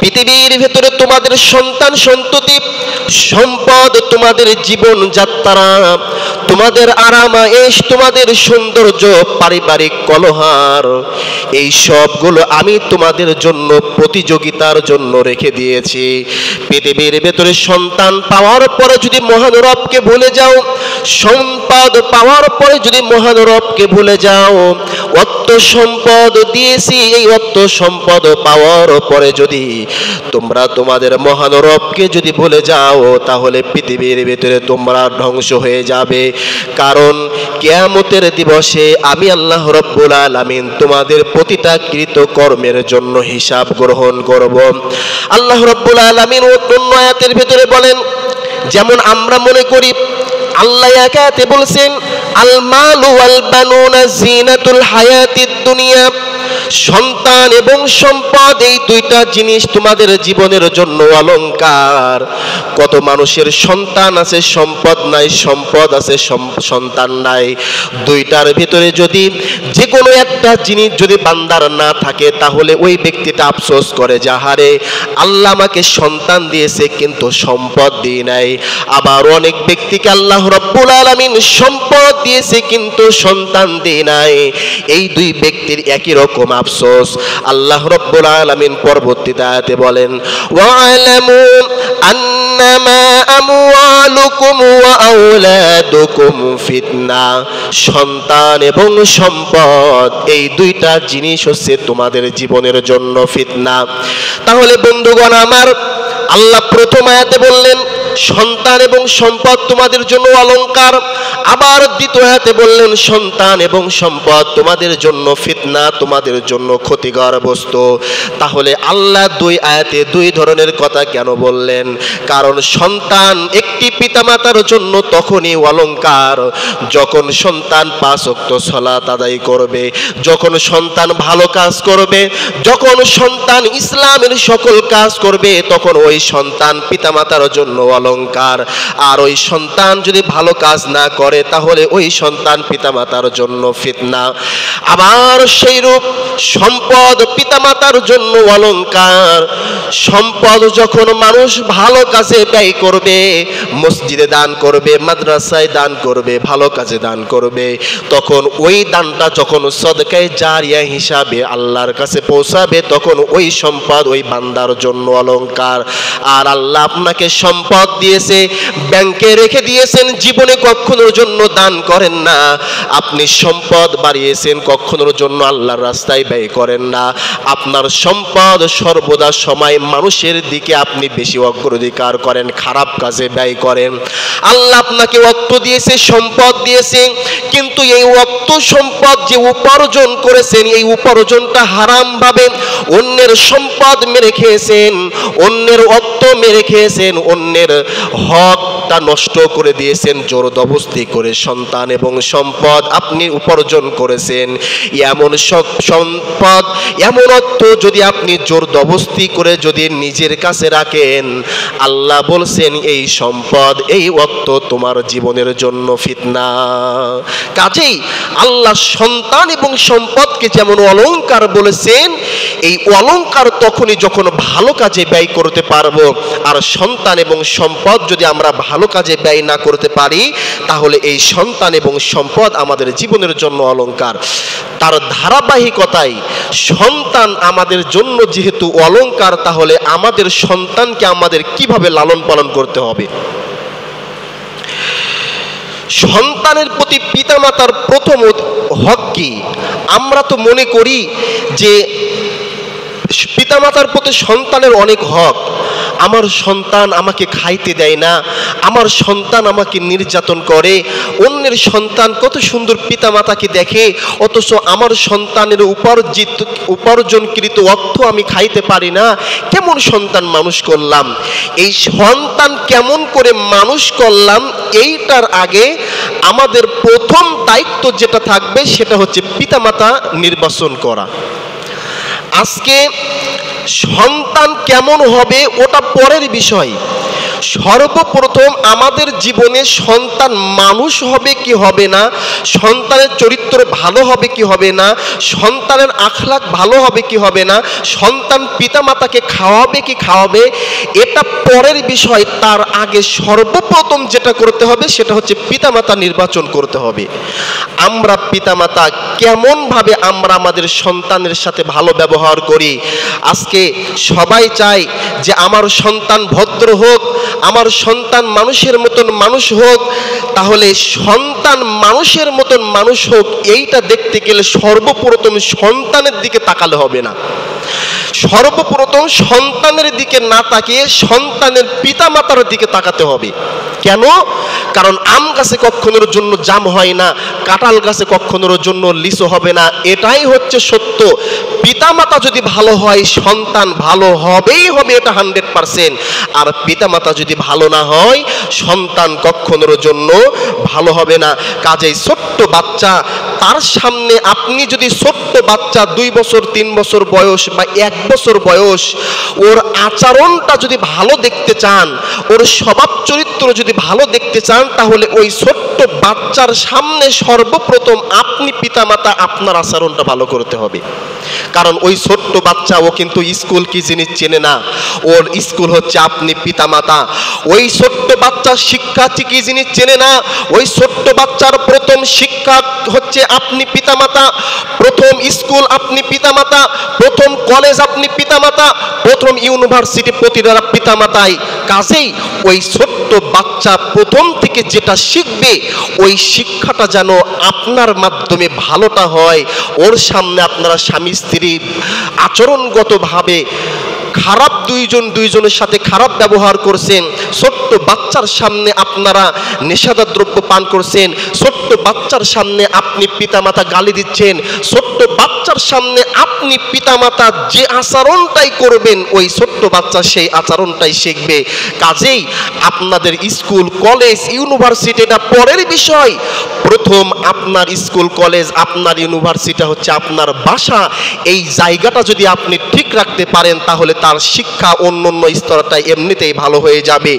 পৃথিবীর ভেতরে তোমাদের সন্তান সন্ততি, সম্পদ, তোমাদের জীবন যাত্রা, তোমাদের আরাম আয়েশ, তোমাদের সৌন্দর্য, পারিবারিক কলহার, এই সবগুলো আমি তোমাদের জন্য প্রতিযোগিতার জন্য রেখে দিয়েছি। পৃথিবীর ভেতরে সন্তান পাওয়ার পরে যদি মহান রবকে ভুলে যাও, সম্পদ পাওয়ার পরে যদি মহান রবকে ভুলে যাও, অর্থ সম্পদ দিয়েছি, এই অর্থ সম্পদ পাওয়ার পরে যদি তোমরা তোমাদের মহান রবকে যদি ভুলে যাও, তাহলে পৃথিবীর ভিতরে তোমরা ধ্বংস হয়ে যাবে। কারণ কিয়ামতের দিবসে আমি আল্লাহ রব্বুল আলামিন তোমাদের প্রতিটা কৃত কর্মের জন্য হিসাব গ্রহণ করব। আল্লাহ রব্বুল আলামিন অন্য আয়াতের ভিতরে বলেন, যেমন আমরা মনে করি আল্লাহ একাতে বলছেন আল মালু ওয়াল বানুনা জিনাতুল হায়াতিদ দুনিয়া, সন্তান এবং সম্পদ এই দুইটা জিনিস তোমাদের জীবনের জন্য অলংকার। কত মানুষের সন্তান আছে সম্পদ নাই, সম্পদ আছে সন্তান নাই। দুইটার ভিতরে যদি যে কোনো একটা জিনিস যদি বান্দার না থাকে, তাহলে ওই ব্যক্তিটা আফসোস করে, যাহারে আল্লাহ আমাকে সন্তান দিয়েছে কিন্তু সম্পদ দিয়ে নাই। আবার অনেক ব্যক্তিকে আল্লাহ রব্বুল আলামিন সম্পদ দিয়েছে কিন্তু সন্তান দিয়ে নাই। এই দুই ব্যক্তির একই রকম আফসোস। আল্লাহ রব্বুল আলামিন পরবর্তীতে আয়াতে বলেন, ওয়া'লামু আন্নামা আমওয়ালুকুম ওয়া আওলাদুকুম ফিতনা, সন্তান এবং সম্পদ এই দুইটা জিনিস হচ্ছে তোমাদের জীবনের জন্য ফিতনা। তাহলে বন্ধুগণ আমার, আল্লাহ প্রথম আয়াতে বললেন সন্তান এবং সম্পদ তোমাদের জন্য অলংকার, আবার দ্বিতীয় আয়াতে বললেন সন্তান এবং সম্পদ তোমাদের জন্য ফিতনা, তোমাদের জন্য ক্ষতিকর বস্তু। তাহলে আল্লাহ দুই আয়াতে দুই ধরনের কথা কেন বললেন? কারণ সন্তান একটি পিতামাতার জন্য তখনই অলংকার যখন সন্তান 5 ওয়াক্ত সালাত আদায় করবে, যখন সন্তান ভালো কাজ করবে, যখন সন্তান ইসলামের সকল কাজ করবে, তখন ওই সন্তান পিতামাতার জন্য অলংকার। আর ওই সন্তান যদি ভালো কাজ না করে, তাহলে ওই সন্তান পিতামাতার জন্য ফিতনা। আবার সেই রূপ সম্পদ পিতামাতার জন্য অলংকার। সম্পদ যখন মানুষ ভালো কাজে ব্যয় করবে, মসজিদে দান করবে, মাদ্রাসায় দান করবে, ভালো কাজে দান করবে, তখন ওই দানটা যখন সদকায়ে জারিয়া হিসাবে আল্লাহর কাছে পৌঁছাবে, তখন ওই সম্পদ ওই বান্দার জন্য অলংকার। আর আল্লাহ আপনাকে সম্পদ দিয়েছে, ব্যাংকে রেখে দিয়েছেন, জীবনে কখনোর জন্য দান করেন না। আপনি সম্পদ বাড়িয়েছেন, কখনোর জন্য আল্লাহর রাস্তায় ব্যয় করেন না। আপনার সম্পদ সর্বদা সময় মানুষের দিকে আপনি বেশি অগ্রাধিকার করেন, খারাপ কাজে ব্যয় করেন। আল্লাহ আপনাকে অর্থ দিয়েছে, সম্পদ দিয়েছে, কিন্তু এই অর্থ সম্পদ যে উপার্জন করেছেন, এই উপার্জনটা হারাম ভাবে অন্যের সম্পদ মেরে খেয়েছেন, অন্যের অর্থ মেরে খেয়েছেন, অন্যের হকটা নষ্ট করে দিয়েছেন, জোরদবস্তি করে সন্তান এবং সম্পদ আপনি উপার্জন করেছেন। এমন সব সম্পদ, এমন অর্থ যদি আপনি জোরদবস্তি করে যদি নিজের কাছে রাখেন, আল্লাহ বলছেন এই সম্পদ এই অর্থ তোমার জীবনের জন্য ফিতনা। কাজেই আল্লাহ সন্তান এবং সম্পদকে যেমন অলংকার বলেছেন, এই অলংকার তখনই যখন ভালো কাজে ব্যয় করতে পারবো। আর সন্তান এবং সম্পদ যদি আমরা ভালো কাজে ব্যয় না করতে পারি, তাহলে এই সন্তান এবং সম্পদ আমাদের জীবনের জন্য অলংকার। তার ধারাবাহিকতায় সন্তান আমাদের জন্য যেহেতু অলংকার, তাহলে আমাদের সন্তানকে আমাদের কিভাবে লালন পালন করতে হবে? সন্তানের প্রতি পিতামাতার প্রথম হক কি? আমরা তো মনে করি যে পিতামাতার প্রতি সন্তানের অনেক হক। আমার সন্তান আমাকে খাইতে দেয় না, আমার সন্তান আমাকে নির্যাতন করে, অন্যের সন্তান কত সুন্দর পিতামাতাকে দেখে, অথচ আমার সন্তানের উপার্জনকৃত অর্থ আমি খাইতে পারি না। কেমন সন্তান মানুষ করলাম? এই সন্তান কেমন করে মানুষ করলাম, এইটার আগে আমাদের প্রথম দায়িত্ব যেটা থাকবে সেটা হচ্ছে পিতামাতা নির্বাচন করা। আজকে সন্তান কেমন হবে ওটা পরের বিষয়, সর্বপ্রথম আমাদের জীবনে সন্তান মানুষ হবে কি হবে না, সন্তানের চরিত্র ভালো হবে কি হবে না, সন্তানের আখলাক ভালো হবে কি হবে না, সন্তান পিতামাতাকে খাওয়াবে কি খাওয়াবে, এটা পরের বিষয়। তার আগে সর্বপ্রথম যেটা করতে হবে সেটা হচ্ছে পিতামাতা নির্বাচন করতে হবে। আমরা পিতামাতা কেমনভাবে আমরা আমাদের সন্তানের সাথে ভালো ব্যবহার করি। আজকে সবাই চায় যে আমার সন্তান ভদ্র হোক, আমার সন্তান মানুষের মতন মানুষ হোক। তাহলে সন্তান মানুষের মতন মানুষ হোক, এইটা দেখতে গেলে সর্বপ্রথম সন্তানের দিকে তাকালে হবে না। সর্বপ্রথম সন্তানের দিকে না তাকিয়ে সন্তানের পিতামাতার দিকে তাকাতে হবে। কেন? কারণ আম গাছে কখনোর জন্য জাম হয় না, কাঁঠাল গাছে কখনোর জন্য লিচু হবে না। এটাই হচ্ছে সত্য। পিতামাতা যদি ভালো হয় সন্তান ভালো হবেই হবে, এটা 100%। আর পিতামাতা যদি ভালো না হয় সন্তান কখনোর জন্য ভালো হবে না। কাজেই ছোট্ট বাচ্চা, তার সামনে আপনি যদি ছোট্ট বাচ্চা 2 বছর 3 বছর বয়স বা 1 বছর বয়স, ওর আচরণটা যদি ভালো দেখতে চান, ওর স্বভাব চরিত্র যদি ভালো দেখতে চান, তাহলে ওই ছোট্ট বাচ্চার সামনে সর্বপ্রথম আপনি পিতামাতা আপনার আচরণটা ভালো করতে হবে। কারণ ওই ছোট্ট বাচ্চা ও কিন্তু স্কুল কি জিনিস চেনে না, ওর স্কুল হচ্ছে আপনি পিতামাতা। ওই ছোট্ট বাচ্চা শিক্ষা কি জিনিস চেনে না, ওই ছোট্ট বাচ্চার প্রথম শিক্ষা হচ্ছে আপনি পিতামাতা। প্রথম স্কুল আপনি পিতামাতা, প্রথম কলেজ আপনি পিতামাতা, প্রথম ইউনিভার্সিটি প্রতিটা পিতামাতাই। কাজেই ওই ছোট্ট বাচ্চা প্রথম থেকে যেটা শিখবে, ওই শিক্ষাটা যেন আপনার মাধ্যমে ভালোটা হয়। ওর সামনে আপনারা স্বামী স্ত্রী আচরণগতভাবে খারাপ দুইজনের সাথে খারাপ ব্যবহার করছেন, ছোট্ট বাচ্চার সামনে আপনারা নেশাদার দ্রব্য পান করছেন, ছোট্ট বাচ্চার সামনে আপনি পিতামাতা গালি দিচ্ছেন, ছোট্ট বাচ্চার সামনে আপনি পিতামাতা যে আচরণটাই করবেন ওই ছোট্ট বাচ্চা সেই আচরণটাই শিখবে। কাজেই আপনাদের স্কুল কলেজ ইউনিভার্সিটি এটা পরের বিষয়। প্রথম আপনার স্কুল কলেজ আপনার ইউনিভার্সিটি হচ্ছে আপনার বাসা। এই জায়গাটা যদি আপনি ঠিক রাখতে পারেন তাহলে তার শিক্ষা অন্য স্তরটা এমনিতেই ভালো হয়ে যাবে।